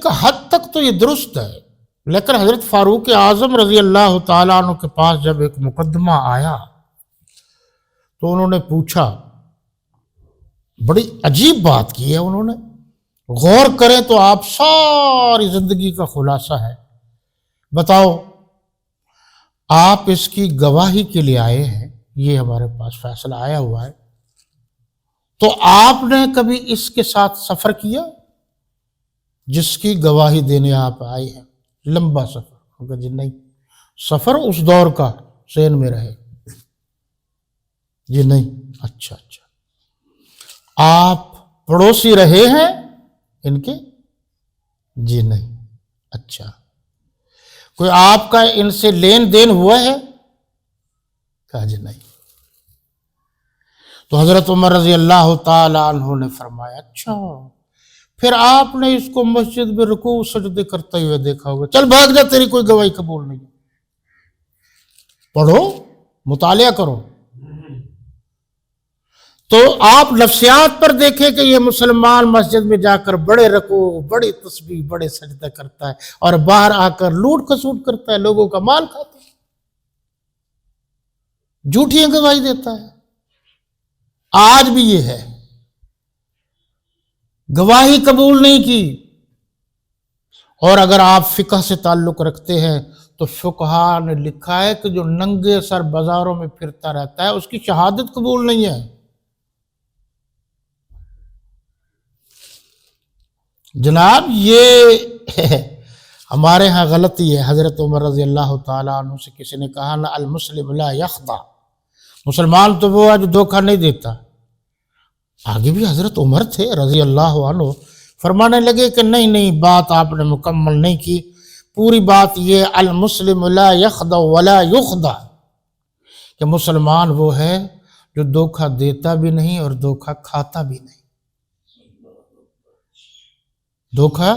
ایک حد تک تو یہ درست ہے، لیکن حضرت فاروق اعظم رضی اللہ تعالیٰ عنہ کے پاس جب ایک مقدمہ آیا تو انہوں نے پوچھا، بڑی عجیب بات کی ہے انہوں نے، غور کریں تو آپ ساری زندگی کا خلاصہ ہے، بتاؤ آپ اس کی گواہی کے لیے آئے ہیں، یہ ہمارے پاس فیصلہ آیا ہوا ہے، تو آپ نے کبھی اس کے ساتھ سفر کیا جس کی گواہی دینے آپ آئے ہیں؟ لمبا سفر؟ جی نہیں، سفر اس دور کا ذہن میں رہے، جی نہیں، اچھا، آپ پڑوسی رہے ہیں ان کے؟ جی نہیں، اچھا، کوئی آپ کا ان سے لین دین ہوا ہے؟ کہا جی نہیں۔ تو حضرت عمر رضی اللہ تعالی عنہ نے فرمایا، اچھا پھر آپ نے اس کو مسجد میں رکوع سجدے کرتے ہوئے دیکھا ہوگا، چل بھاگ جا، تیری کوئی گواہی قبول نہیں، پڑھو، مطالعہ کرو۔ تو آپ نفسیات پر دیکھیں کہ یہ مسلمان مسجد میں جا کر بڑے رکوع، بڑی تسبیح، بڑے سجدہ کرتا ہے اور باہر آ کر لوٹ کھسوٹ کرتا ہے، لوگوں کا مال کھاتا ہے، جھوٹیاں گواہی دیتا ہے۔ آج بھی یہ ہے، گواہی قبول نہیں کی۔ اور اگر آپ فقہ سے تعلق رکھتے ہیں تو فقہاء نے لکھا ہے کہ جو ننگے سر بازاروں میں پھرتا رہتا ہے اس کی شہادت قبول نہیں ہے۔ جناب یہ ہمارے ہاں غلطی ہے۔ حضرت عمر رضی اللہ تعالیٰ عنہ سے کسی نے کہا نا المسلم لا یخدع، مسلمان تو وہ ہے جو دھوکہ نہیں دیتا۔ آگے بھی حضرت عمر تھے رضی اللہ عنہ، فرمانے لگے کہ نہیں، بات آپ نے مکمل نہیں کی، پوری بات یہ المسلم لا یخدع ولا یخدع، کہ مسلمان وہ ہے جو دھوکہ دیتا بھی نہیں اور دھوکہ کھاتا بھی نہیں، دھوکہ۔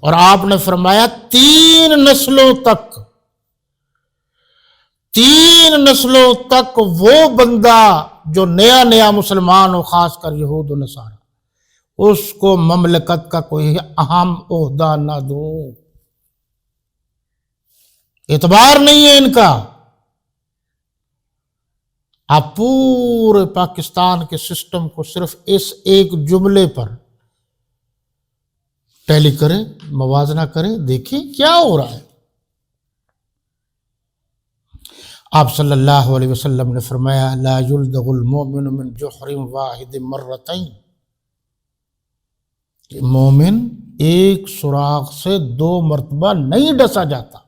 اور آپ نے فرمایا 3 نسلوں تک وہ بندہ جو نیا مسلمان ہو، خاص کر یہود و نصارہ، اس کو مملکت کا کوئی اہم عہدہ نہ دو، اعتبار نہیں ہے ان کا۔ آپ پورے پاکستان کے سسٹم کو صرف اس ایک جملے پر ٹیلی کریں، موازنہ کریں، دیکھیں کیا ہو رہا ہے۔ آپ صلی اللہ علیہ وسلم نے فرمایا لا یلدغ المؤمن من جحر واحد مرتين، کہ مومن ایک سوراخ سے 2 مرتبہ نہیں ڈسا جاتا۔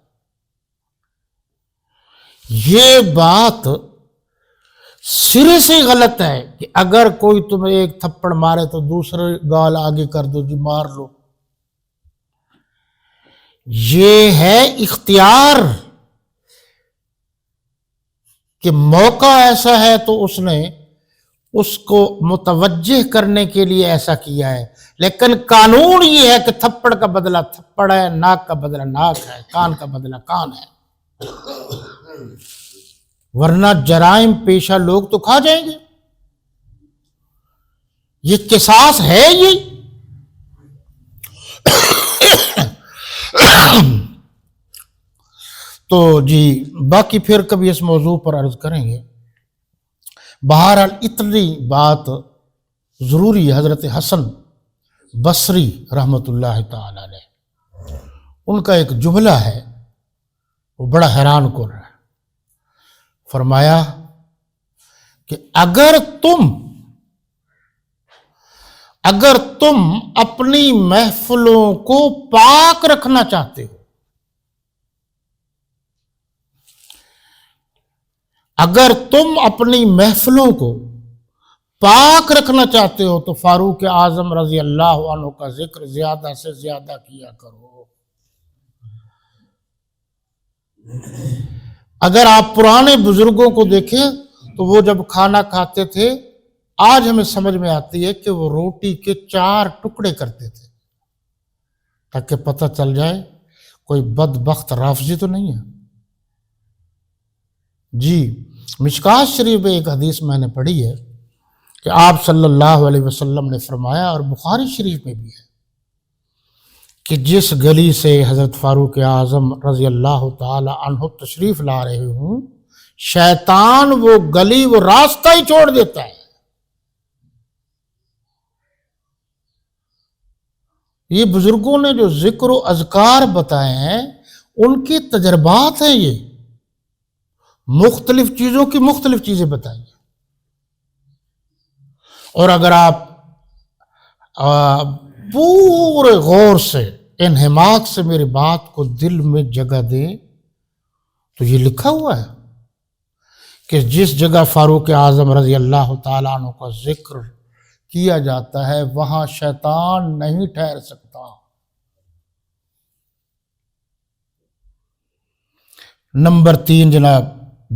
یہ بات سرے سے غلط ہے کہ اگر کوئی تمہیں ایک تھپڑ مارے تو دوسرے گال آگے کر دو، جی مار لو۔ یہ ہے اختیار کہ موقع ایسا ہے تو اس نے اس کو متوجہ کرنے کے لیے ایسا کیا ہے، لیکن قانون یہ ہے کہ تھپڑ کا بدلہ تھپڑ ہے، ناک کا بدلہ ناک ہے، کان کا بدلہ کان ہے، ورنہ جرائم پیشہ لوگ تو کھا جائیں گے۔ یہ قصاص ہے یہ۔ تو جی باقی پھر کبھی اس موضوع پر عرض کریں گے۔ بہرحال اتنی بات ضروری ہے۔ حضرت حسن بصری رحمۃ اللہ تعالی علیہ، ان کا ایک جملہ ہے وہ بڑا حیران کن ہے۔ فرمایا کہ اگر تم اپنی محفلوں کو پاک رکھنا چاہتے ہو، اگر تم اپنی محفلوں کو پاک رکھنا چاہتے ہو تو فاروق اعظم رضی اللہ عنہ کا ذکر زیادہ سے زیادہ کیا کرو۔ اگر آپ پرانے بزرگوں کو دیکھیں تو وہ جب کھانا کھاتے تھے، آج ہمیں سمجھ میں آتی ہے کہ وہ روٹی کے 4 ٹکڑے کرتے تھے تاکہ پتہ چل جائے کوئی بدبخت رافضی تو نہیں ہے۔ جی مشکوٰۃ شریف میں ایک حدیث میں نے پڑھی ہے کہ آپ صلی اللہ علیہ وسلم نے فرمایا، اور بخاری شریف میں بھی ہے، کہ جس گلی سے حضرت فاروق اعظم رضی اللہ تعالی عنہ تشریف لا رہے ہوں، شیطان وہ گلی وہ راستہ ہی چھوڑ دیتا ہے۔ یہ بزرگوں نے جو ذکر و اذکار بتائے ہیں ان کے تجربات ہیں، یہ مختلف چیزوں کی مختلف چیزیں بتائیں۔ اور اگر آپ پورے غور سے انہماک سے میری بات کو دل میں جگہ دیں تو یہ لکھا ہوا ہے کہ جس جگہ فاروق اعظم رضی اللہ تعالیٰ عنہ کا ذکر کیا جاتا ہے وہاں شیطان نہیں ٹھہر سکتا۔ نمبر 3 جناب،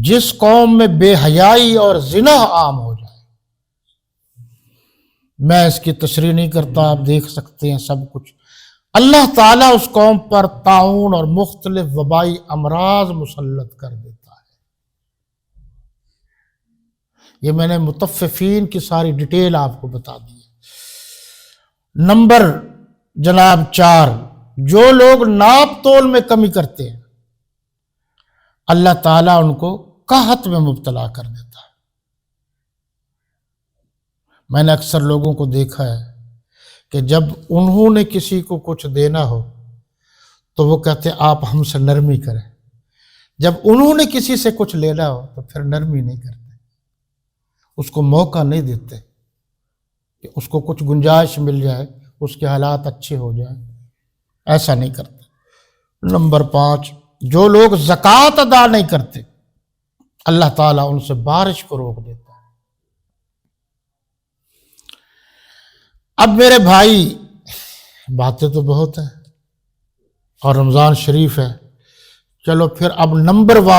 جس قوم میں بے حیائی اور زنا عام ہو جائے، میں اس کی تشریح نہیں کرتا، آپ دیکھ سکتے ہیں سب کچھ، اللہ تعالیٰ اس قوم پر طاعون اور مختلف وبائی امراض مسلط کر دیتا ہے۔ یہ میں نے متففین کی ساری ڈیٹیل آپ کو بتا دی ہے۔ نمبر جناب 4، جو لوگ ناپ تول میں کمی کرتے ہیں اللہ تعالیٰ ان کو قحط میں مبتلا کر دیتا ہے۔ میں نے اکثر لوگوں کو دیکھا ہے کہ جب انہوں نے کسی کو کچھ دینا ہو تو وہ کہتے ہیں آپ ہم سے نرمی کریں، جب انہوں نے کسی سے کچھ لینا ہو تو پھر نرمی نہیں کرتے، اس کو موقع نہیں دیتے کہ اس کو کچھ گنجائش مل جائے، اس کے حالات اچھے ہو جائیں، ایسا نہیں کرتے۔ نمبر 5، جو لوگ زکوٰۃ ادا نہیں کرتے اللہ تعالیٰ ان سے بارش کو روک دیتا ہے۔ اب میرے بھائی باتیں تو بہت ہیں اور رمضان شریف ہے، چلو پھر اب نمبر